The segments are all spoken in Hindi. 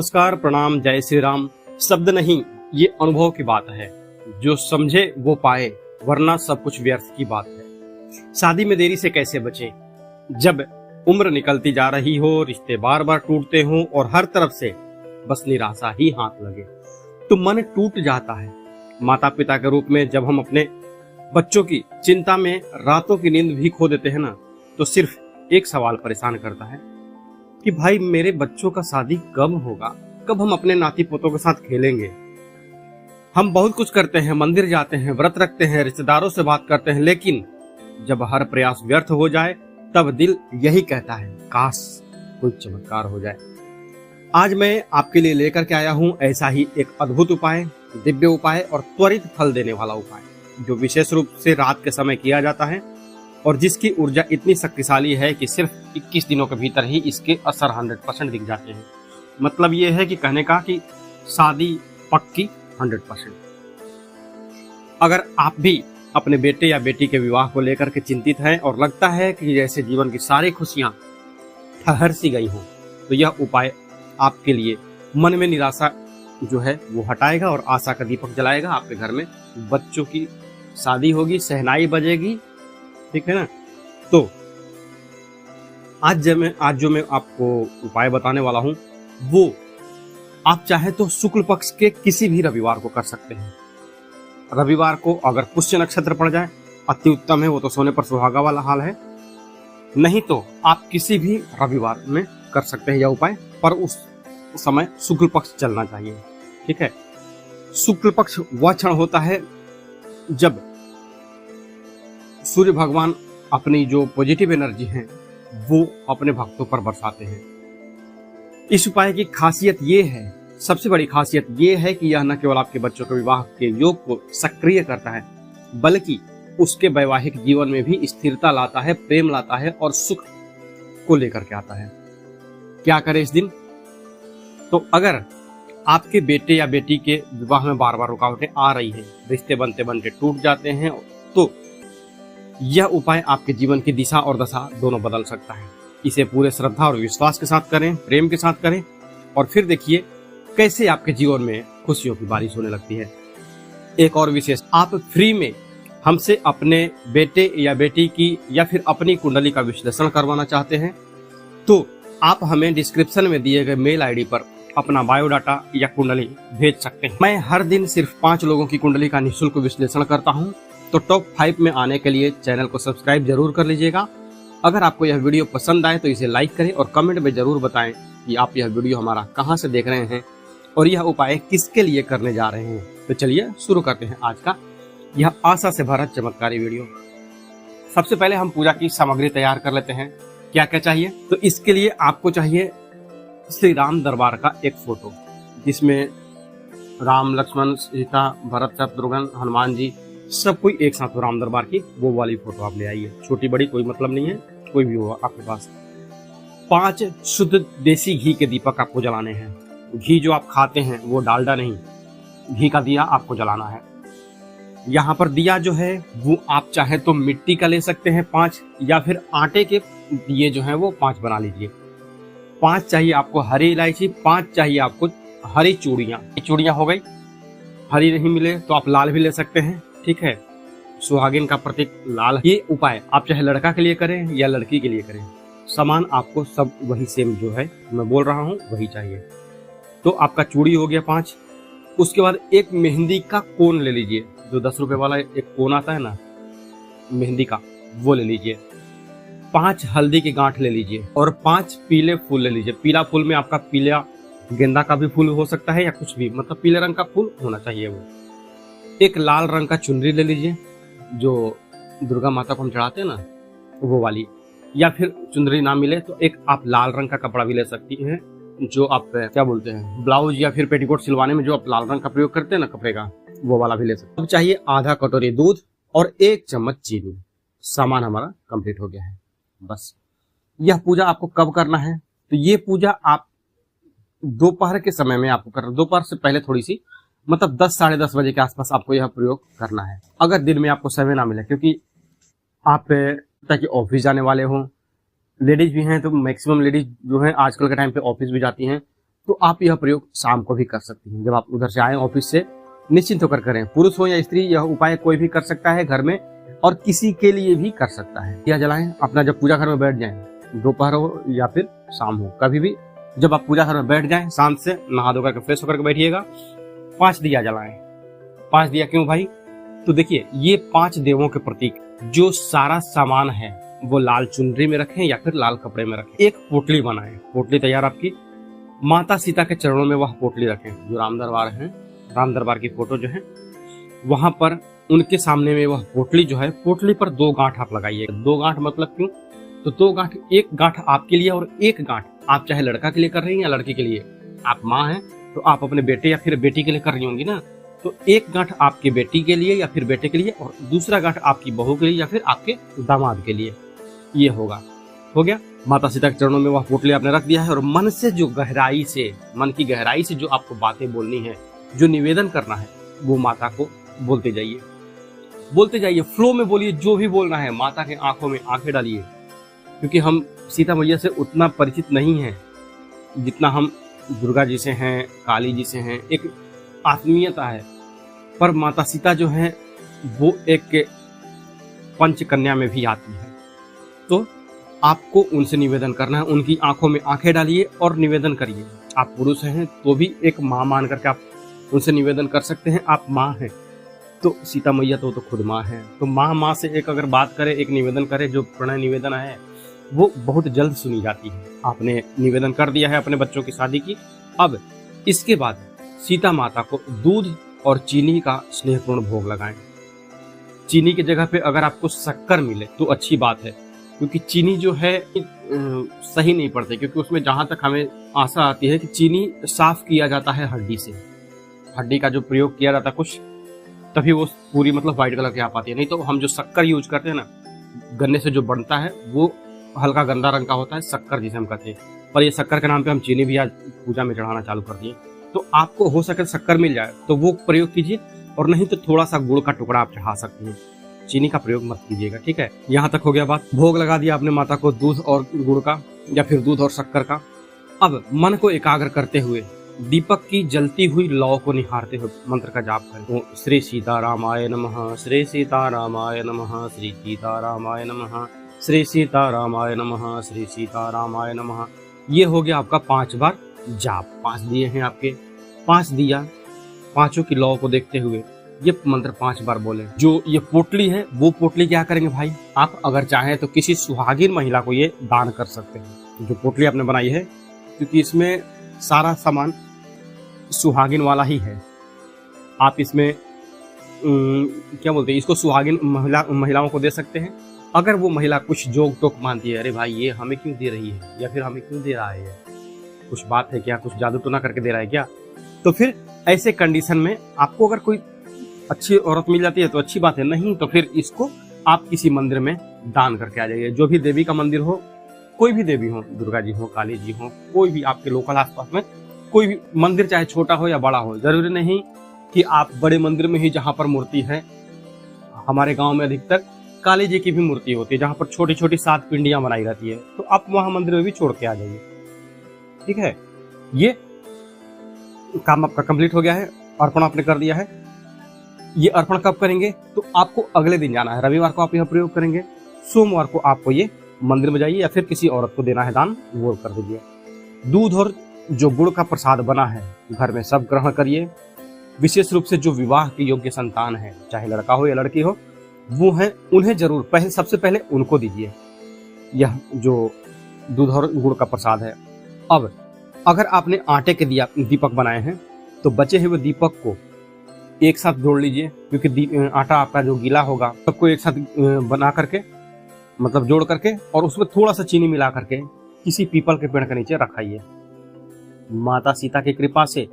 नमस्कार, प्रणाम, जय श्री राम। शब्द नहीं, ये अनुभव की बात है। जो समझे वो पाए, वरना सब कुछ व्यर्थ की बात है। शादी में देरी से कैसे बचे, जब उम्र निकलती जा रही हो, रिश्ते बार बार टूटते हों और हर तरफ से बस निराशा ही हाथ लगे तो मन टूट जाता है। माता पिता के रूप में जब हम अपने बच्चों की चिंता में रातों की नींद भी खो देते हैं ना, तो सिर्फ एक सवाल परेशान करता है कि भाई मेरे बच्चों का शादी कब होगा, कब हम अपने नाती पोतों के साथ खेलेंगे। हम बहुत कुछ करते हैं, मंदिर जाते हैं, व्रत रखते हैं, रिश्तेदारों से बात करते हैं, लेकिन जब हर प्रयास व्यर्थ हो जाए तब दिल यही कहता है काश कोई चमत्कार हो जाए। आज मैं आपके लिए लेकर के आया हूं ऐसा ही एक अद्भुत उपाय, दिव्य उपाय और त्वरित फल देने वाला उपाय, जो विशेष रूप से रात के समय किया जाता है और जिसकी ऊर्जा इतनी शक्तिशाली है कि सिर्फ 21 दिनों के भीतर ही इसके असर 100% दिख जाते हैं। मतलब ये है कि कहने का कि शादी पक्की 100%। अगर आप भी अपने बेटे या बेटी के विवाह को लेकर के चिंतित हैं और लगता है कि जैसे जीवन की सारी खुशियां ठहर सी गई हों, तो यह उपाय आपके लिए मन में निराशा जो है वो हटाएगा और आशा का दीपक जलाएगा। आपके घर में बच्चों की शादी होगी, शहनाई बजेगी, ठीक है ना। तो आज जो मैं आपको उपाय बताने वाला हूं, वो आप चाहे तो शुक्ल पक्ष के किसी भी रविवार को कर सकते हैं। रविवार को अगर पुष्य नक्षत्र पड़ जाए अति उत्तम है, वो तो सोने पर सुहागा वाला हाल है। नहीं तो आप किसी भी रविवार में कर सकते हैं यह उपाय, पर उस समय शुक्ल पक्ष चलना चाहिए, ठीक है। शुक्ल पक्ष वह क्षण होता है जब सूर्य भगवान अपनी जो पॉजिटिव एनर्जी है वो अपने भक्तों पर बरसाते हैं। इस उपाय की खासियत ये है, सबसे बड़ी खासियत ये है कि यह न केवल आपके बच्चों के विवाह के योग को सक्रिय करता है, बल्कि उसके वैवाहिक जीवन में भी स्थिरता लाता है, प्रेम लाता है और सुख को लेकर के आता है। क्या करें इस दिन? तो अगर आपके बेटे या बेटी के विवाह में बार बार रुकावटें आ रही है, रिश्ते बनते बनते टूट जाते हैं, तो यह उपाय आपके जीवन की दिशा और दशा दोनों बदल सकता है। इसे पूरे श्रद्धा और विश्वास के साथ करें, प्रेम के साथ करें और फिर देखिए कैसे आपके जीवन में खुशियों की बारिश होने लगती है। एक और विशेष, आप फ्री में हमसे अपने बेटे या बेटी की या फिर अपनी कुंडली का विश्लेषण करवाना चाहते हैं, तो आप हमें डिस्क्रिप्शन में दिए गए मेल आईडी पर अपना बायोडाटा या कुंडली भेज सकते हैं। मैं हर दिन सिर्फ 5 लोगों की कुंडली का निःशुल्क विश्लेषण करता हूं, तो टॉप 5 में आने के लिए चैनल को सब्सक्राइब जरूर कर लीजिएगा। अगर आपको यह वीडियो पसंद आए तो इसे लाइक करें और कमेंट में जरूर बताएं कि आप यह वीडियो हमारा कहां से देख रहे हैं और यह उपाय किसके लिए करने जा रहे हैं। तो चलिए शुरू करते हैं आज का यह आशा से भरा चमत्कारी वीडियो। सबसे पहले हम पूजा की सामग्री तैयार कर लेते हैं। क्या क्या चाहिए? तो इसके लिए आपको चाहिए श्री राम दरबार का एक फोटो, जिसमें राम, लक्ष्मण, सीता, भरत, शत्रुघ्न, हनुमान जी सब कोई एक साथ राम दरबार की वो वाली फोटो आप ले आइए। छोटी बड़ी कोई मतलब नहीं है, कोई भी हो आपके पास। 5 शुद्ध देसी घी के दीपक आपको जलाने हैं। घी जो आप खाते हैं वो डालडा नहीं, घी का दिया आपको जलाना है। यहाँ पर दिया जो है वो आप चाहे तो मिट्टी का ले सकते हैं 5, या फिर आटे के दिए जो है वो 5 बना लीजिए। 5 चाहिए आपको हरी इलायची, 5 चाहिए आपको हरी चूड़ियाँ हो गई। हरी नहीं मिले तो आप लाल भी ले सकते हैं, ठीक है। सुहागिन का प्रतीक लाल। ये उपाय आप चाहे लड़का के लिए करें या लड़की के लिए करें, सामान आपको सब वही सेम जो है मैं बोल रहा हूँ वही चाहिए। तो आपका चूड़ी हो गया 5। उसके बाद एक मेहंदी का कोन ले लीजिए, जो 10 रुपए वाला एक कोन आता है ना मेहंदी का, वो ले लीजिए। 5 हल्दी की गांठ ले लीजिए और 5 पीले फूल ले लीजिए। पीला फूल में आपका पीला गेंदा का भी फूल हो सकता है या कुछ भी, मतलब पीले रंग का फूल होना चाहिए वो। एक लाल रंग का चुनरी ले लीजिए, जो दुर्गा माता को हम चढ़ाते हैं ना वो वाली, या फिर चुनरी ना मिले तो एक आप लाल रंग का कपड़ा भी ले सकती हैं, जो आप क्या बोलते हैं ब्लाउज या फिर पेटीकोट सिलवाने में जो आप लाल रंग का प्रयोग करते हैं ना कपड़े का, वो वाला भी ले सकते हैं। अब चाहिए आधा कटोरी दूध और 1 चम्मच चीनी। सामान हमारा कंप्लीट हो गया है। बस यह पूजा आपको कब करना है? तो ये पूजा आप दोपहर के समय में आपको करना, दोपहर से पहले थोड़ी सी, मतलब 10 साढ़े 10 बजे के आसपास आपको यह प्रयोग करना है। अगर दिन में आपको समय ना मिले, क्योंकि आप ताकि ऑफिस जाने वाले हों, लेडीज भी हैं तो मैक्सिमम लेडीज जो है आजकल के टाइम पे ऑफिस भी जाती हैं, तो आप यह प्रयोग शाम को भी कर सकती हैं। जब आप उधर से आए ऑफिस से, निश्चिंत होकर करें। पुरुष हो या स्त्री, यह उपाय कोई भी कर सकता है घर में, और किसी के लिए भी कर सकता है। दिया जलाएं अपना, जब पूजा घर में बैठ जाएं, दोपहर हो या फिर शाम हो, कभी भी जब आप पूजा घर में बैठ जाएं, शांत से नहा धो करके फ्रेश होकर के बैठिएगा। 5 दिया जलाएं। 5 दिया क्यों भाई? तो देखिए, ये 5 देवों के प्रतीक, जो सारा सामान है वो लाल चुनरी में रखें या फिर लाल कपड़े में रखें। एक पोटली बनाएं, पोटली तैयार आपकी, माता सीता के चरणों में वह पोटली रखें। जो राम दरबार है, राम दरबार की फोटो जो है, वहां पर उनके सामने में वह पोटली जो है, पोटली पर 2 गांठ आप लगाइए। 2 गांठ मतलब क्यों? तो 2 गांठ, एक गांठ आपके लिए और एक गांठ आप चाहे लड़का के लिए कर रही हैं या लड़की के लिए। आप माँ हैं तो आप अपने बेटे या फिर बेटी के लिए कर रही होंगी ना, तो एक गांठ आपके बेटी के लिए या फिर बेटे के लिए, और दूसरा गांठ आपकी बहू के लिए या फिर आपके दामाद के लिए। ये होगा, हो गया। माता सीता के चरणों में वह पोटली आपने रख दिया है, और मन से जो गहराई से, मन की गहराई से जो आपको बातें बोलनी है, जो निवेदन करना है, वो माता को बोलते जाइए, बोलते जाइए, फ्लो में बोलिए। जो भी बोलना है, माता के आंखों में आंखें डालिए, क्योंकि हम सीता मैया से उतना परिचित नहीं हैं जितना हम दुर्गा जी से हैं, काली जी से हैं। एक आत्मीयता है, पर माता सीता जो है वो एक पंचकन्या में भी आती है। तो आपको उनसे निवेदन करना है, उनकी आंखों में आंखें डालिए और निवेदन करिए। आप पुरुष हैं तो भी एक माँ मान करके आप उनसे निवेदन कर सकते हैं। आप माँ हैं तो सीता मैया तो खुद माँ है, तो माँ से एक अगर बात करे, एक निवेदन करे, जो प्रणय निवेदन है वो बहुत जल्द सुनी जाती है। आपने निवेदन कर दिया है अपने बच्चों की शादी की। अब इसके बाद सीता माता को दूध और चीनी का स्नेहपूर्ण भोग लगाएं। चीनी की जगह पे अगर आपको शक्कर मिले तो अच्छी बात है, क्योंकि चीनी जो है सही नहीं पड़ती, क्योंकि उसमें जहां तक हमें आशा आती है कि चीनी साफ किया जाता है हड्डी से, हड्डी का जो प्रयोग किया जाता है कुछ, तभी वो पूरी मतलब व्हाइट कलर की आ पाती है। नहीं तो हम जो शक्कर यूज करते हैं ना, गन्ने से जो बनता है वो हल्का गंदा रंग का होता है, शक्कर जिसे हम कहते हैं। पर ये शक्कर के नाम पे हम चीनी भी आज पूजा में चढ़ाना चालू कर दिए। तो आपको हो सके शक्कर मिल जाए तो वो प्रयोग कीजिए, और नहीं तो थोड़ा सा गुड़ का टुकड़ा आप चढ़ा सकते हैं। चीनी का प्रयोग मत कीजिएगा, ठीक है। यहाँ तक हो गया बात। भोग लगा दिया आपने माता को दूध और गुड़ का, या फिर दूध और शक्कर का। अब मन को एकाग्र करते हुए दीपक की जलती हुई लौ को निहारते हुए मंत्र का जाप करें। तो श्री सीतारामाय नमः, श्री सीतारामाय नमः, श्री सीतारामाय नमः, श्री सीतारामाय नमः, श्री सीतारामाय नमः। ये हो गया आपका 5 बार जाप। 5 दिए हैं आपके, 5 दिया, 5 की लौ को देखते हुए ये मंत्र 5 बार बोले। जो ये पोटली है, वो पोटली क्या करेंगे भाई, आप अगर चाहें तो किसी सुहागिन महिला को ये दान कर सकते हैं। जो पोटली आपने बनाई है, क्योंकि इसमें सारा सामान सुहागिन वाला ही है। आप इसमें क्या बोलते हैं, इसको सुहागिन महिलाओं को दे सकते हैं। अगर वो महिला कुछ जोक टोक मानती है, अरे भाई ये हमें क्यों दे रही है, या फिर हमें क्यों दे रहा है, कुछ बात है क्या, कुछ जादू टोना करके दे रहा है क्या, तो फिर ऐसे कंडीशन में आपको अगर कोई अच्छी औरत मिल जाती है तो अच्छी बात है, नहीं तो फिर इसको आप किसी मंदिर में दान करके आ जाइए। जो भी देवी का मंदिर हो, कोई भी देवी हो, दुर्गा जी हो, काली जी हो, कोई भी आपके लोकल आसपास में कोई भी मंदिर, चाहे छोटा हो या बड़ा हो, जरूरी नहीं कि आप बड़े मंदिर में ही, जहां पर मूर्ति है। हमारे गांव में अधिकतर काली जी की भी मूर्ति होती है, जहां पर छोटी छोटी 7 पिंडियां बनाई रहती है, तो आप वहां मंदिर में भी छोड़ के आ जाइए, ठीक है। ये काम आपका कंप्लीट हो गया है, अर्पण आपने कर दिया है। ये अर्पण कब करेंगे, तो आपको अगले दिन जाना है, रविवार को आप यह प्रयोग करेंगे, सोमवार को आपको ये मंदिर में जाइए या फिर किसी औरत को देना है दान, वो कर दीजिए। दूध और जो गुड़ का प्रसाद बना है घर में सब ग्रहण करिए। विशेष रूप से जो विवाह के योग्य संतान है, चाहे लड़का हो या लड़की हो, वो है, उन्हें जरूर सबसे पहले उनको दीजिए यह जो दूध और गुड़ का प्रसाद है। अब अगर आपने आटे के दीपक बनाए हैं तो बचे हुए दीपक को एक साथ जोड़ लीजिए, क्योंकि आटा आपका जो गीला होगा सबको एक साथ बना करके, मतलब जोड़ करके, और उसमें थोड़ा सा चीनी मिला करके किसी पीपल के पेड़ के नीचे रखाइए। माता सीता की कृपा से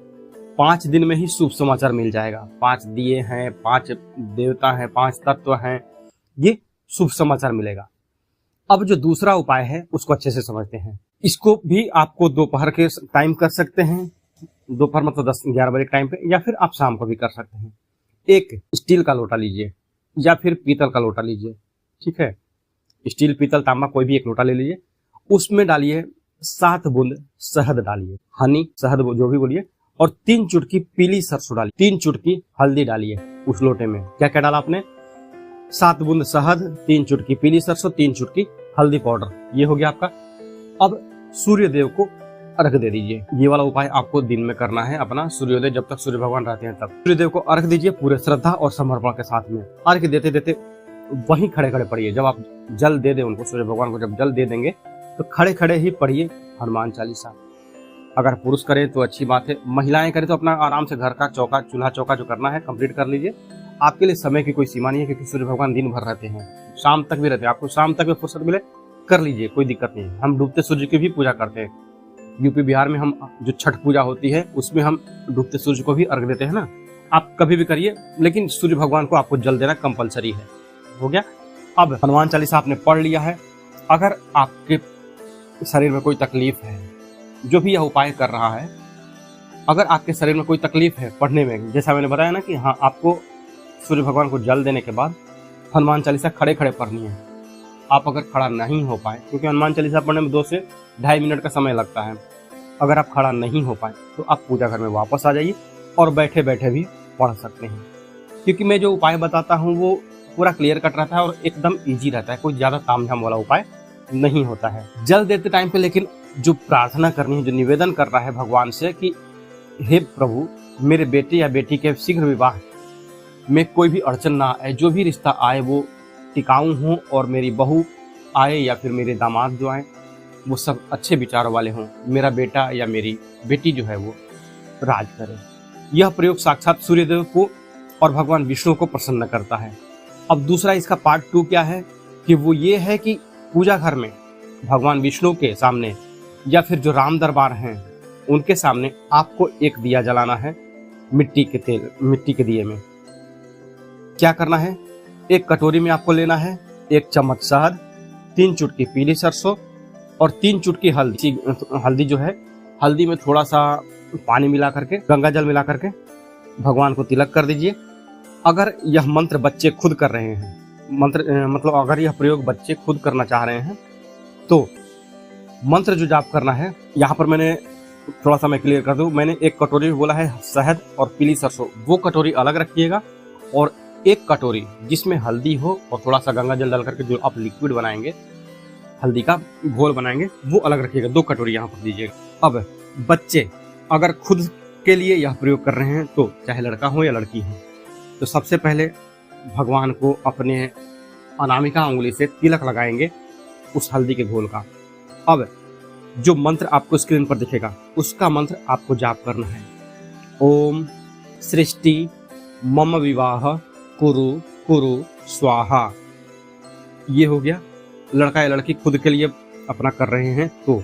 5 दिन में ही शुभ समाचार मिल जाएगा। 5 दिए हैं, 5 देवता हैं, 5 तत्व हैं, ये शुभ समाचार मिलेगा। अब जो दूसरा उपाय है उसको अच्छे से समझते हैं। इसको भी आपको दोपहर के टाइम कर सकते हैं, दोपहर मतलब 10-11 बजे टाइम पे, या फिर आप शाम को भी कर सकते हैं। एक स्टील का लोटा लीजिए या फिर पीतल का लोटा लीजिए, ठीक है। स्टील, पीतल, तांबा कोई भी एक लोटा ले लीजिए, उसमें डालिए 7 बूंद शहद डालिए, हनी शहद जो भी बोलिए, और 3 चुटकी पीली सरसों डालिए, 3 चुटकी हल्दी डालिए उस लोटे में। क्या क्या डाला आपने? 7 बूंद शहद, 3 चुटकी पीली सरसों, 3 चुटकी हल्दी पाउडर, ये हो गया आपका। अब सूर्य देव को अर्घ दे दीजिए। ये वाला उपाय आपको दिन में करना है अपना, सूर्योदय जब तक सूर्य भगवान रहते हैं तब। सूर्य देव को अर्घ दीजिए पूरे श्रद्धा और समर्पण के साथ में। अर्घ देते देते वहीं खड़े खड़े पढ़िए। जब आप जल दे दें उनको, सूर्य भगवान को जब जल दे देंगे तो खड़े खड़े ही पढ़िए हनुमान चालीसा। अगर पुरुष करें तो अच्छी बात है, महिलाएं करें तो अपना आराम से घर का चौका, चूल्हा चौका जो करना है कंप्लीट कर लीजिए। आपके लिए समय की कोई सीमा नहीं है, क्योंकि सूर्य भगवान दिन भर रहते हैं, शाम तक भी रहते हैं। आपको शाम तक में फुर्सत मिले कर लीजिए, कोई दिक्कत नहीं है। हम डूबते सूर्य की भी पूजा करते हैं। यूपी बिहार में हम जो छठ पूजा होती है उसमें हम डूबते सूर्य को भी अर्घ देते हैं ना। आप कभी भी करिए, लेकिन सूर्य भगवान को आपको जल देना कंपलसरी है। हो गया। अब हनुमान चालीसा आपने पढ़ लिया है। अगर आपके शरीर में कोई तकलीफ है, जो भी यह उपाय कर रहा है, अगर आपके शरीर में कोई तकलीफ है पढ़ने में, जैसा मैंने बताया ना कि हाँ, आपको सूर्य भगवान को जल देने के बाद हनुमान चालीसा खड़े खड़े पढ़नी है। आप अगर खड़ा नहीं हो पाए, क्योंकि हनुमान चालीसा पढ़ने में 2 से 2.5 मिनट का समय लगता है, अगर आप खड़ा नहीं हो पाए तो आप पूजा घर में वापस आ जाइए और बैठे बैठे भी पढ़ सकते हैं। क्योंकि मैं जो उपाय बताता हूँ वो पूरा क्लियर कट रहता है और एकदम ईजी रहता है, कोई ज़्यादा तामझाम वाला उपाय नहीं होता है। जल देते टाइम पे लेकिन जो प्रार्थना करनी है, जो निवेदन कर रहा है भगवान से कि हे प्रभु, मेरे बेटे या बेटी के शीघ्र विवाह में कोई भी अड़चन ना आए, जो भी रिश्ता आए वो टिकाऊ हों, और मेरी बहू आए या फिर मेरे दामाद जो आए वो सब अच्छे विचारों वाले हों, मेरा बेटा या मेरी बेटी जो है वो राज करे। यह प्रयोग साक्षात सूर्यदेव को और भगवान विष्णु को प्रसन्न करता है। अब दूसरा इसका पार्ट 2 क्या है कि वो ये है कि पूजा घर में भगवान विष्णु के सामने या फिर जो राम दरबार हैं उनके सामने आपको एक दिया जलाना है, मिट्टी के दिए में। क्या करना है? एक कटोरी में आपको लेना है 1 चम्मच शहद, 3 चुटकी पीली सरसों और 3 चुटकी हल्दी जो है, हल्दी में थोड़ा सा पानी मिला करके, गंगा जल मिला करके भगवान को तिलक कर दीजिए। अगर यह मंत्र बच्चे खुद कर रहे हैं, मतलब अगर यह प्रयोग बच्चे खुद करना चाह रहे हैं तो मंत्र जो जाप करना है, यहाँ पर मैंने थोड़ा सा मैं क्लियर कर दूं, मैंने 1 कटोरी बोला है शहद और पीली सरसों, वो कटोरी अलग रखिएगा, और 1 कटोरी जिसमें हल्दी हो और थोड़ा सा गंगा जल डाल करके जो आप लिक्विड बनाएंगे, हल्दी का घोल बनाएंगे, वो अलग रखिएगा। 2 कटोरी यहाँ पर दीजिएगा। अब बच्चे अगर खुद के लिए यह प्रयोग कर रहे हैं तो चाहे लड़का हो या लड़की हो, तो सबसे पहले भगवान को अपने अनामिका उंगली से तिलक लगाएंगे उस हल्दी के घोल का। अब जो मंत्र आपको स्क्रीन पर दिखेगा उसका मंत्र आपको जाप करना है। ओम सृष्टि मम विवाह कुरु कुरु स्वाहा। ये हो गया। लड़का या लड़की खुद के लिए अपना कर रहे हैं तो।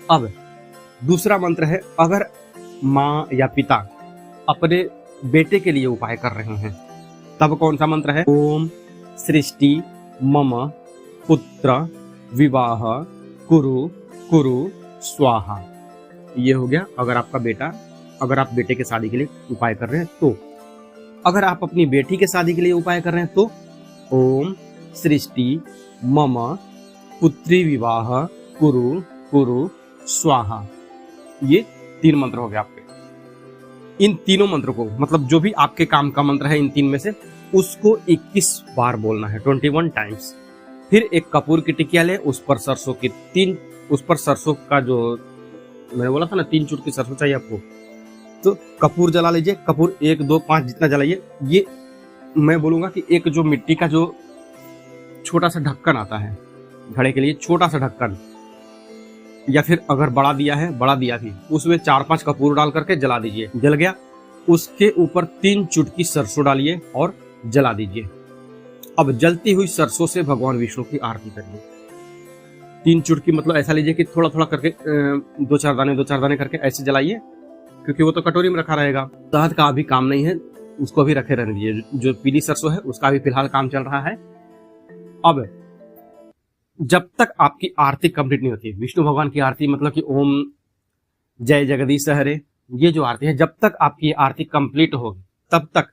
अब दूसरा मंत्र है, अगर माँ या पिता अपने बेटे के लिए उपाय कर रहे हैं तब कौन सा मंत्र है? ओम सृष्टि मम पुत्र विवाह कुरु कुरु स्वाहा। ये हो गया अगर आप बेटे के शादी के लिए उपाय कर रहे हैं तो। अगर आप अपनी बेटी के शादी के लिए उपाय कर रहे हैं तो ओम सृष्टि मम पुत्री विवाह कुरु कुरु स्वाहा। ये 3 मंत्र हो गए आपके। इन तीनों मंत्रों को, मतलब जो भी आपके काम का मंत्र है इन 3 में से, उसको 21 बार बोलना है, 21 टाइम्स। फिर एक कपूर की टिकिया ले, उस पर सरसों का जो मैंने बोला था ना 3 चुटकी सरसों चाहिए आपको, तो कपूर जला लीजिए। कपूर 1 2 5 जितना जलाइए। ये मैं बोलूंगा कि एक जो मिट्टी का जो छोटा सा ढक्कन आता है घड़े के लिए, छोटा सा ढक्कन, या फिर अगर बड़ा दिया थी, उसमें 4-5 कपूर डाल करके जला दीजिए। जल गया, उसके ऊपर 3 चुटकी सरसों डालिए और जला दीजिए। अब जलती हुई सरसों से भगवान विष्णु की आरती करिए। 3 चुटकी मतलब ऐसा लीजिए कि थोड़ा थोड़ा करके 2-4 दाने करके ऐसे जलाइए, क्योंकि वो तो कटोरी में रखा रहेगा। शहद का अभी काम नहीं है, उसको भी रखे रहने दीजिए। जो पीली सरसों है उसका भी फिलहाल काम चल रहा है। अब जब तक आपकी आरती कंप्लीट नहीं होती, विष्णु भगवान की आरती मतलब कि ओम जय जगदीश हरे, ये जो आरती है, जब तक आपकी आरती कंप्लीट होगी तब तक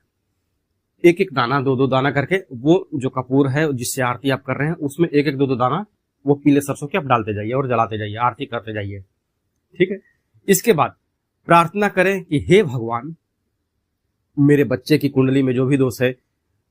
1-1 दाना 2-2 दाना करके, वो जो कपूर है जिससे आरती आप कर रहे हैं उसमें 1-1 2-2 दाना वो पीले सरसों के आप डालते जाइए और जलाते जाइए, आरती करते जाइए। ठीक है। इसके बाद प्रार्थना करें कि हे भगवान, मेरे बच्चे की कुंडली में जो भी दोष है,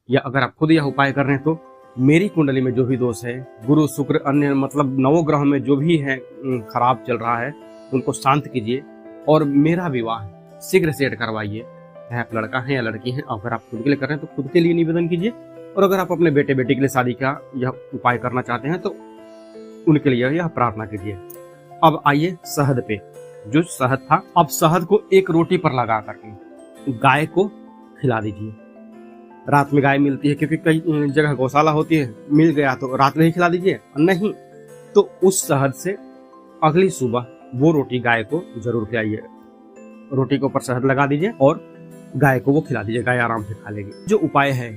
या अगर आप खुद यह उपाय कर रहे हैं तो मेरी कुंडली में जो भी दोष है, गुरु शुक्र अन्य मतलब नवग्रह में जो भी है खराब चल रहा है, उनको शांत कीजिए और मेरा विवाह शीघ्र सेट करवाइए। चाहे आप लड़का है या लड़की है, अगर आप खुद के लिए कर रहे हैं तो खुद के लिए निवेदन कीजिए, और अगर आप अपने बेटे बेटी के लिए शादी का यह उपाय करना चाहते हैं तो उनके लिए यह प्रार्थना कीजिए। अब आइए शहद पे। जो शहद था, अब शहद को एक रोटी पर लगा करके गाय को खिला दीजिए। रात में गाय मिलती है, क्योंकि कई जगह गौशाला होती है, मिल गया तो रात में ही खिला दीजिए, नहीं तो उस शहद से अगली सुबह वो रोटी गाय को जरूर खिलाइए। रोटी के ऊपर शहद लगा दीजिए और गाय को वो खिला दीजिए, गाय आराम से खा लेगी। जो उपाय है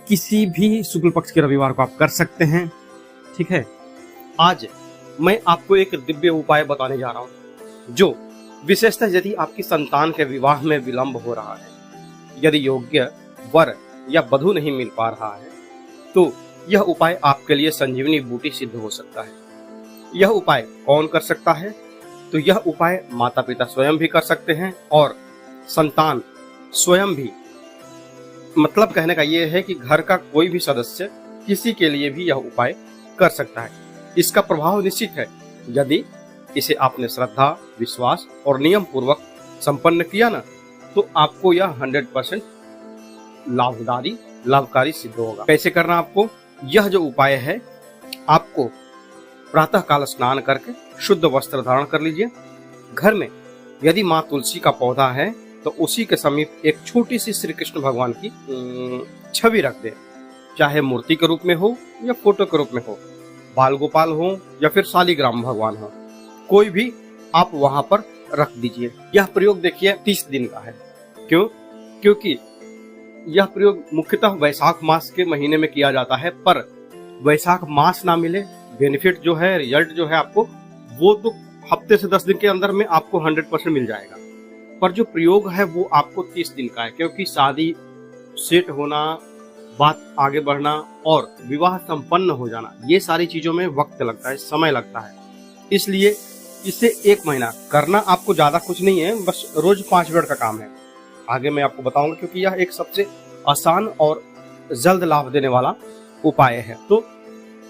किसी भी शुक्ल पक्ष के रविवार को आप कर सकते हैं। ठीक है। आज मैं आपको एक दिव्य उपाय बताने जा रहा हूं, जो विशेषतः यदि आपकी संतान के विवाह में विलंब हो रहा है, यदि योग्य वर या वधू नहीं मिल पा रहा है, तो यह उपाय आपके लिए संजीवनी बूटी सिद्ध हो सकता है। यह उपाय कौन कर सकता है? तो यह उपाय माता पिता स्वयं भी कर सकते हैं और संतान स्वयं भी। मतलब कहने का यह है कि घर का कोई भी सदस्य किसी के लिए भी यह उपाय कर सकता है। इसका प्रभाव निश्चित है। यदि इसे आपने श्रद्धा, विश्वास और नियम पूर्वक संपन्न किया ना, तो आपको यह 100% लाभकारी सिद्ध होगा। कैसे करना आपको? यह जो उपाय है, आपको प्रातः काल स्नान करके शुद्ध वस्त्र धारण कर लीजिए। घर में यदि माँ तुलसी का पौधा है तो उसी के समीप एक छोटी सी श्री कृष्ण भगवान की छवि रख दे, चाहे मूर्ति के रूप में हो या फोटो के रूप में हो, बाल गोपाल हो या फिर शालिग्राम भगवान हो, कोई भी आप वहां पर रख दीजिए। यह प्रयोग देखिए 30 दिन का है। क्यों? क्योंकि यह प्रयोग मुख्यतः वैशाख मास के महीने में किया जाता है, पर वैशाख मास ना मिले, बेनिफिट जो है, रिजल्ट जो है आपको, वो तो हफ्ते से 10 दिन के अंदर में आपको 100% मिल जाएगा। पर जो प्रयोग है वो आपको 30 दिन का है, क्योंकि शादी सेट होना, बात आगे बढ़ना और विवाह संपन्न हो जाना, ये सारी चीजों में वक्त लगता है, समय लगता है। इसलिए इसे 1 महीना करना आपको ज्यादा कुछ नहीं है, बस रोज 5 मिनट का काम है। आगे मैं आपको बताऊंगा, क्योंकि यह एक सबसे आसान और जल्द लाभ देने वाला उपाय है। तो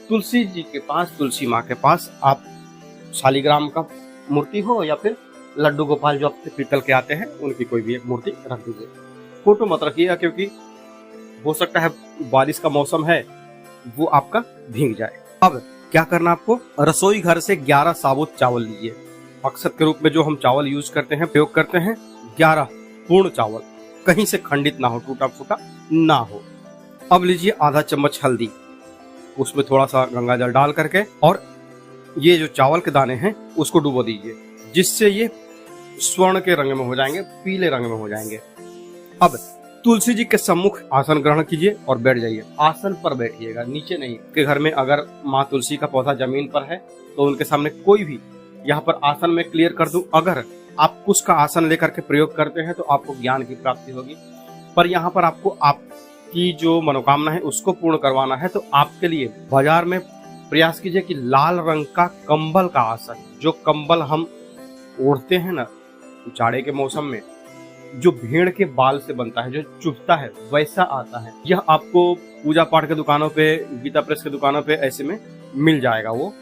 तुलसी जी के पास, तुलसी माँ के पास आप शालिग्राम का मूर्ति हो या फिर लड्डू गोपाल जो आपके पीतल के आते हैं, उनकी कोई भी एक मूर्ति रख दीजिए। फोटो मत रखिएगा, क्योंकि हो सकता है बारिश का मौसम है, वो आपका भीग जाए। अब क्या करना आपको? रसोई घर से 11 साबुत चावल लीजिए। अक्षत के रूप में जो हम चावल यूज करते हैं, प्रयोग करते हैं, 11 पूर्ण चावल, कहीं से खंडित ना हो, टूटा फूटा ना हो। अब लीजिए आधा चम्मच हल्दी, उसमें थोड़ा सा गंगा जल डाल करके, और ये जो चावल के दाने हैं उसको डुबो दीजिए, जिससे ये स्वर्ण के रंग में हो जाएंगे, पीले रंग में हो जाएंगे। अब तुलसी जी के सम्मुख आसन ग्रहण कीजिए और बैठ जाइए। आसन पर बैठिएगा, नीचे नहीं। के घर में अगर माँ तुलसी का पौधा जमीन पर है तो उनके सामने कोई भी, यहाँ पर आसन में क्लियर कर दूं, अगर आप कुश का आसन लेकर के प्रयोग करते हैं तो आपको ज्ञान की प्राप्ति होगी। पर यहाँ पर आपको आपकी जो मनोकामना है उसको पूर्ण करवाना है, तो आपके लिए बाजार में प्रयास कीजिए कि लाल रंग का कंबल का आसन, जो कंबल हम ओढ़ते हैं ना जाड़े के मौसम में, जो भेड़ के बाल से बनता है, जो चुभता है, वैसा आता है। यह आपको पूजा पाठ के दुकानों पे, गीता प्रेस के दुकानों पे ऐसे में मिल जाएगा। वो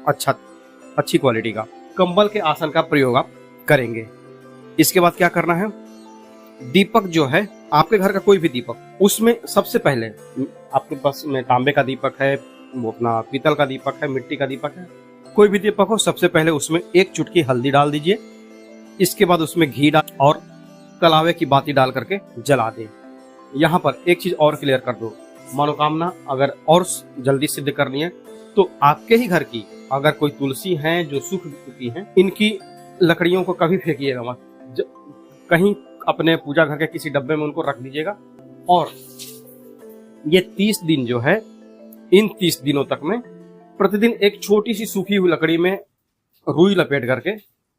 अच्छी क्वालिटी का कंबल के आसन का प्रयोग आप करेंगे। इसके बाद क्या करना है? दीपक जो है, आपके घर का कोई भी दीपक, उसमें सबसे पहले आपके पास में तांबे का दीपक है, वो अपना पीतल का दीपक है, मिट्टी का दीपक है, कोई भी दीपक हो, सबसे पहले उसमें 1 चुटकी हल्दी डाल दीजिए। इसके बाद उसमें घी डाल और कलावे की बाती डाल करके जला दे। यहाँ पर एक चीज और क्लियर कर दो, मनोकामना अगर और जल्दी सिद्ध करनी है तो आपके ही घर की अगर कोई तुलसी है जो सूख चुकी है, इनकी लकड़ियों को कभी फेंकिएगा मत, कहीं अपने पूजा घर के किसी डब्बे में उनको रख दीजिएगा। और ये 30 दिन जो है, इन 30 दिनों तक में प्रतिदिन एक छोटी सी सूखी हुई लकड़ी में रुई लपेट करके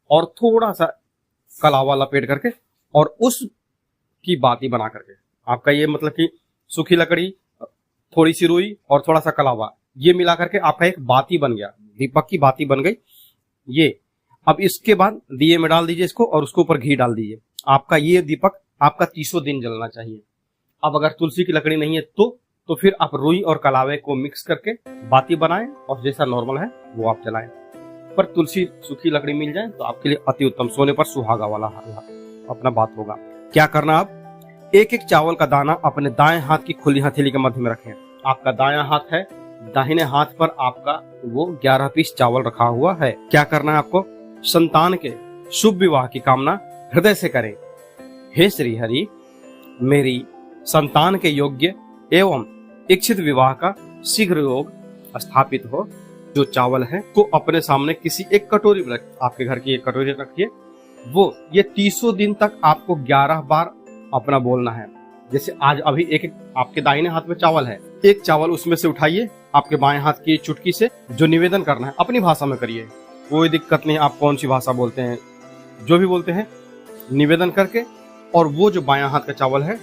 और थोड़ा सा कलावा लपेट करके और उस की बाती बना करके, आपका ये मतलब कि सूखी लकड़ी, थोड़ी सी रुई और थोड़ा सा कलावा, ये मिला करके आपका एक बाती बन गया, दीपक की बाती बन गई ये। अब इसके बाद दिए में डाल दीजिए इसको और उसके ऊपर घी डाल दीजिए। आपका ये दीपक आपका 30 दिन जलना चाहिए। अब अगर तुलसी की लकड़ी नहीं है तो फिर आप रुई और कलावे को मिक्स करके बाती बनाएं और जैसा नॉर्मल है वो आप जलाएं। पर तुलसी सूखी लकड़ी मिल जाए तो आपके लिए अति उत्तम, सोने पर सुहागा वाला अपना बात होगा। क्या करना, आप एक एक चावल का दाना अपने दाएं हाथ की खुली हथेली के मध्य में रखें। आपका दायां हाथ है, दाहिने हाथ पर आपका वो 11 पीस चावल रखा हुआ है। क्या करना है आपको, संतान के शुभ विवाह की कामना हृदय से करें। हे श्री हरि, मेरी संतान के योग्य एवं इच्छित विवाह का शीघ्र योग स्थापित हो। जो चावल है को अपने सामने किसी एक कटोरी में रख, आपके घर की एक कटोरी रखिए। वो ये 30 दिन तक आपको 11 बार अपना बोलना है। जैसे आज अभी एक आपके दाहिने हाथ में चावल है, एक चावल उसमें से उठाइए, आपके बाएं हाथ की चुटकी से जो निवेदन करना है अपनी भाषा में करिए, कोई दिक्कत नहीं। आप कौन सी भाषा बोलते हैं, जो भी बोलते हैं, निवेदन करके, और वो जो बायां हाथ का चावल है,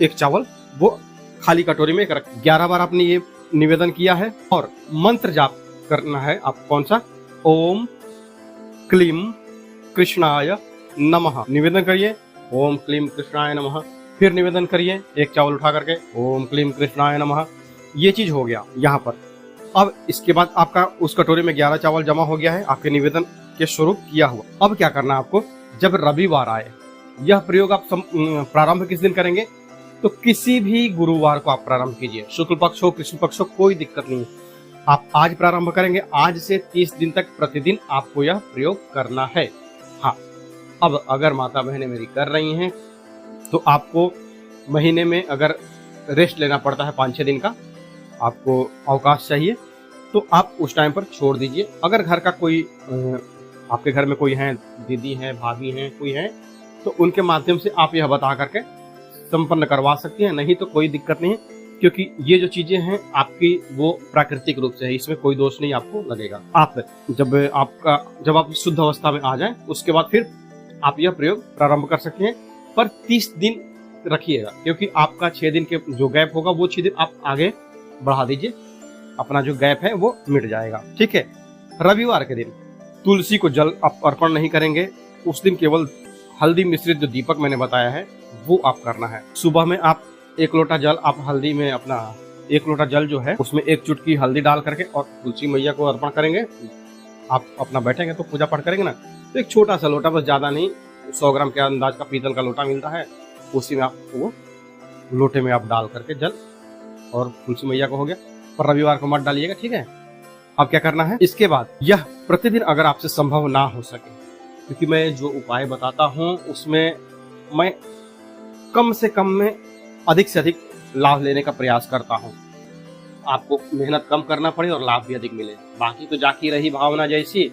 एक चावल वो खाली कटोरी में रख। 11 बार आपने ये निवेदन किया है और मंत्र जाप करना है। आप कौन सा, ओम क्लीम कृष्णाय नमः निवेदन करिए। ओम क्लीम कृष्णाय नमः, फिर निवेदन करिए एक चावल उठा करके, ओम क्लीम कृष्णाय नमः। ये चीज हो गया यहाँ पर। अब इसके बाद आपका उस कटोरी में 11 चावल जमा हो गया है आपके निवेदन के स्वरूप किया हुआ। अब क्या करना है आपको, जब रविवार आए, यह प्रयोग आप प्रारंभ किस दिन करेंगे, तो किसी भी गुरुवार को आप प्रारंभ कीजिए। शुक्ल पक्ष हो कृष्ण पक्ष हो कोई दिक्कत नहीं, आप आज प्रारंभ करेंगे। आज से 30 दिन तक प्रतिदिन आपको यह प्रयोग करना है। हाँ, अब अगर माता बहनें मेरी कर रही हैं तो आपको महीने में अगर रेस्ट लेना पड़ता है 5-6 दिन का, आपको अवकाश चाहिए, तो आप उस टाइम पर छोड़ दीजिए। अगर घर का कोई आपके घर में कोई है, दीदी है, भाभी है, कोई है, तो उनके माध्यम से आप यह बता करके संपन्न करवा सकते हैं। नहीं तो कोई दिक्कत नहीं है, क्योंकि ये जो चीजें हैं आपकी वो प्राकृतिक रूप से है, इसमें कोई दोष नहीं आपको लगेगा। आप जब आप शुद्ध अवस्था में आ जाएं, उसके बाद फिर आप यह प्रयोग प्रारंभ कर सकते हैं। पर 30 दिन रखिएगा, क्योंकि आपका 6 दिन के जो गैप होगा वो 6 दिन आप आगे बढ़ा दीजिए, अपना जो गैप है वो मिट जाएगा। ठीक है। रविवार के दिन तुलसी को जल आप अर्पण नहीं करेंगे। उस दिन केवल हल्दी मिश्रित जो दीपक मैंने बताया है वो आप करना है। सुबह में आप 1 लोटा जल, आप हल्दी में अपना 1 लोटा जल जो है उसमें 1 चुटकी हल्दी डाल करके और तुलसी मैया को अर्पण करेंगे। आप अपना बैठेंगे तो पूजा पाठ करेंगे ना, तो एक छोटा सा लोटा, बस ज्यादा नहीं, 100 ग्राम के अंदाज का पीतल का लोटा मिलता है, उसी में आप वो लोटे में आप डाल करके जल और तुलसी मैया को हो गया। पर रविवार को मत डालिएगा, ठीक है। अब क्या करना है, इसके बाद यह प्रतिदिन अगर आपसे संभव ना हो सके, क्योंकि मैं जो उपाय बताता हूँ उसमें मैं कम से कम में अधिक से अधिक लाभ लेने का प्रयास करता हूँ। आपको मेहनत कम करना पड़े और लाभ भी अधिक मिले। बाकी तो जाकी रही भावना जैसी,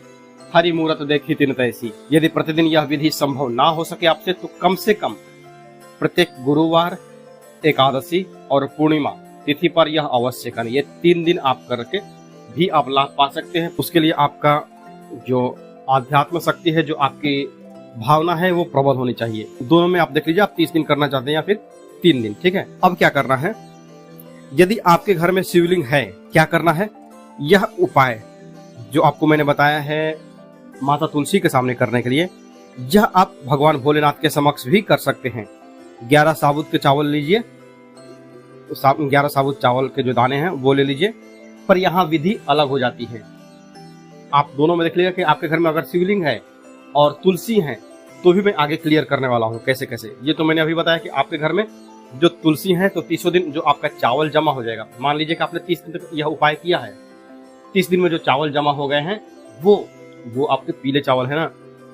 हरि मूरत देखी तिन तैसी। यदि प्रतिदिन यह विधि संभव ना हो सके आपसे, तो कम से कम प्रत्येक गुरुवार, एकादशी और पूर्णिमा तिथि पर यह अवश्य करें। ये 3 दिन आप करके भी आप लाभ पा सकते हैं। उसके लिए आपका जो आध्यात्म शक्ति है, जो आपकी भावना है, वो प्रबल होनी चाहिए। दोनों में आप देख लीजिए, आप 30 दिन करना चाहते हैं या फिर 3 दिन, ठीक है। अब क्या करना है, यदि आपके घर में शिवलिंग है, क्या करना है, यह उपाय जो आपको मैंने बताया है माता तुलसी के सामने करने के लिए, यह आप भगवान भोलेनाथ के समक्ष भी कर सकते हैं। 11 साबुत के चावल लीजिए, 11 साबुत चावल के जो दाने हैं वो ले लीजिए। पर यहाँ विधि अलग हो जाती है। आप दोनों में देख लीजिए कि आपके घर में अगर शिवलिंग है और तुलसी है, तो भी मैं आगे क्लियर करने वाला हूँ कैसे कैसे। ये तो मैंने अभी बताया कि आपके घर में जो तुलसी है, तो 30 दिन जो आपका चावल जमा हो जाएगा। मान लीजिए कि आपने 30 दिन तक यह उपाय किया है, 30 दिन में जो चावल जमा हो गए हैं वो आपके पीले चावल है ना,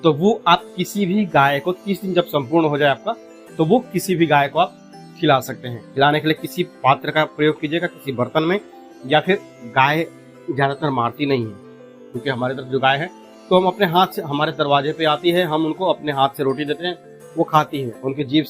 तो वो आप किसी भी गाय को 30 दिन जब संपूर्ण हो जाए आपका, तो वो किसी भी गाय को आप खिला सकते हैं। खिलाने के लिए किसी पात्र का प्रयोग कीजिएगा, किसी बर्तन में, या फिर गाय ज्यादातर मारती नहीं है, क्योंकि हमारे तरफ जो गाय है तो हम अपने हाथ से, हमारे दरवाजे पे आती है, हम उनको अपने हाथ से रोटी देते हैं, वो खाती है। उनके जीभ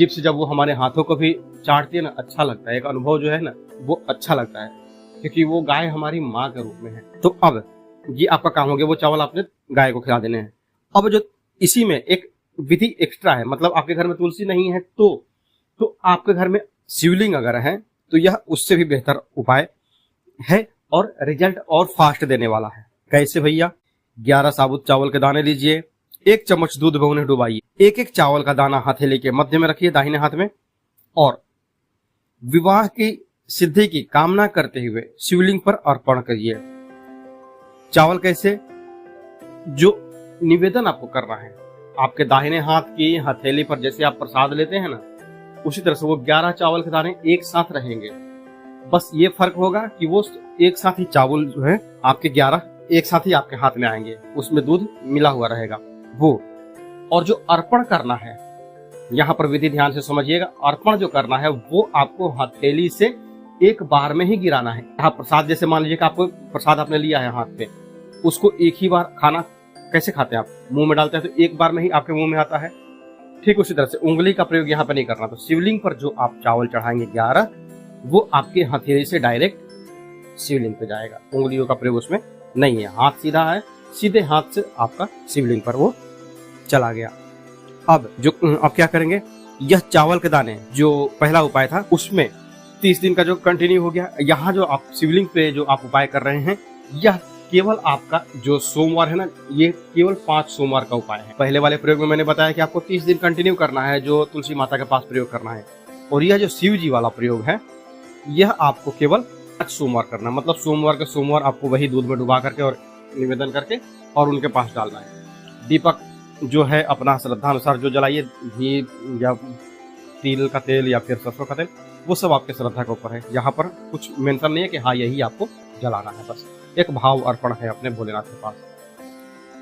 से जब वो हमारे हाथों को भी चाटती है ना, अच्छा लगता है। एक अनुभव जो है ना वो अच्छा लगता है, क्योंकि वो गाय हमारी माँ के रूप में है। तो अब ये आपका काम हो गया, वो चावल आपने गाय को खिला देने हैं। अब जो इसी में एक विधि एक्स्ट्रा है, मतलब आपके घर में तुलसी नहीं है तो आपके घर में शिवलिंग अगर है तो यह उससे भी बेहतर उपाय है और रिजल्ट और फास्ट देने वाला है। कैसे भैया? 11 साबुत चावल के दाने लीजिए, 1 चम्मच दूध में उन्हें डुबाइए, एक एक चावल का दाना हथेली के मध्य में रखिए दाहिने हाथ में, और विवाह की सिद्धि की कामना करते हुए शिवलिंग पर अर्पण करिए। चावल कैसे? जो निवेदन आपको करना है, आपके दाहिने हाथ की हथेली पर जैसे आप प्रसाद लेते हैं ना, उसी तरह से वो 11 चावल के दाने एक साथ रहेंगे। बस ये फर्क होगा कि वो एक साथ ही चावल जो है आपके 11 एक साथ ही आपके हाथ में आएंगे, उसमें दूध मिला हुआ रहेगा वो। और जो अर्पण करना है, यहाँ पर विधि ध्यान से समझिएगा, अर्पण जो करना है वो आपको हथेली से एक बार में ही गिराना है। यहाँ प्रसाद जैसे मान लीजिए कि आपको प्रसाद आपने लिया है हाथ पे, उसको एक ही बार खाना कैसे खाते हैं आप? मुंह में डालते हैं तो एक बार में ही आपके मुंह में आता है। ठीक उसी तरह से उंगली का प्रयोग यहाँ पे नहीं करना। तो शिवलिंग पर जो आप चावल चढ़ाएंगे 11, वो आपके हथेली से डायरेक्ट शिवलिंग पे जाएगा, उंगलियों का प्रयोग उसमें नहीं है। हाथ सीधा है, सीधे हाथ से आपका शिवलिंग पर वो चला गया। अब क्या करेंगे? यह चावल के दाने जो पहला उपाय था उसमें 30 दिन का जो कंटिन्यू हो गया, यहाँ जो आप शिवलिंग पे जो आप उपाय कर रहे हैं, यह केवल आपका जो सोमवार है ना, ये केवल 5 सोमवार का उपाय है। पहले वाले प्रयोग में मैंने बताया कि आपको 30 दिन कंटिन्यू करना है, जो तुलसी माता के पास प्रयोग करना है। और यह जो शिव जी वाला प्रयोग है, यह आपको केवल 5 सोमवार करना है। मतलब सोमवार के सोमवार आपको वही दूध में डुबा करके और निवेदन करके और उनके पास डालना है। दीपक जो है अपना श्रद्धा अनुसार जो जलाइए, घी या तिल का तेल या फिर सरसों का तेल, वो सब आपके श्रद्धा के ऊपर है। यहाँ पर कुछ मेंशन नहीं है कि हाँ यही आपको जलाना है, बस एक भाव अर्पण है अपने भोलेनाथ के पास।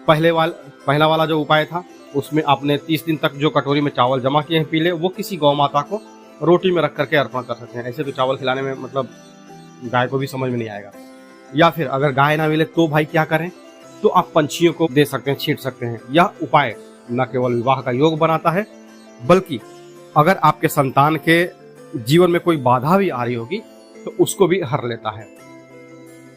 पहला वाला जो उपाय था उसमें आपने 30 दिन तक जो कटोरी में चावल जमा किए हैं पीले, वो किसी गौ माता को रोटी में रख करके अर्पण कर सकते हैं। ऐसे तो चावल खिलाने में मतलब गाय को भी समझ में नहीं आएगा। या फिर अगर गाय ना मिले तो भाई क्या करें? तो आप पंछियों को दे सकते हैं, छींट सकते हैं। यह उपाय न केवल विवाह का योग बनाता है, बल्कि अगर आपके संतान के जीवन में कोई बाधा भी आ रही होगी तो उसको भी हर लेता है।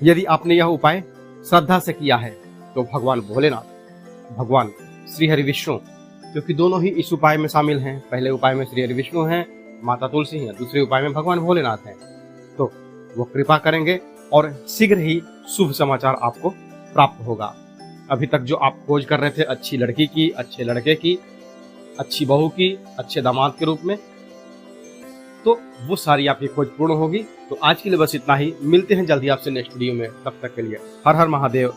यदि आपने यह उपाय श्रद्धा से किया है तो भगवान भोलेनाथ, भगवान श्री हरि विष्णु, क्योंकि दोनों ही इस उपाय में शामिल हैं। पहले उपाय में श्री हरि विष्णु हैं, माता तुलसी हैं, दूसरे उपाय में भगवान भोलेनाथ हैं, तो वो कृपा करेंगे और शीघ्र ही शुभ समाचार आपको प्राप्त होगा। अभी तक जो आप खोज कर रहे थे अच्छी लड़की की, अच्छे लड़के की, अच्छी बहू की, अच्छे दामाद के रूप में, तो वो सारी आपकी खोज पूर्ण होगी। तो आज के लिए बस इतना ही। मिलते हैं जल्दी आपसे नेक्स्ट वीडियो में। तब तक के लिए हर हर महादेव।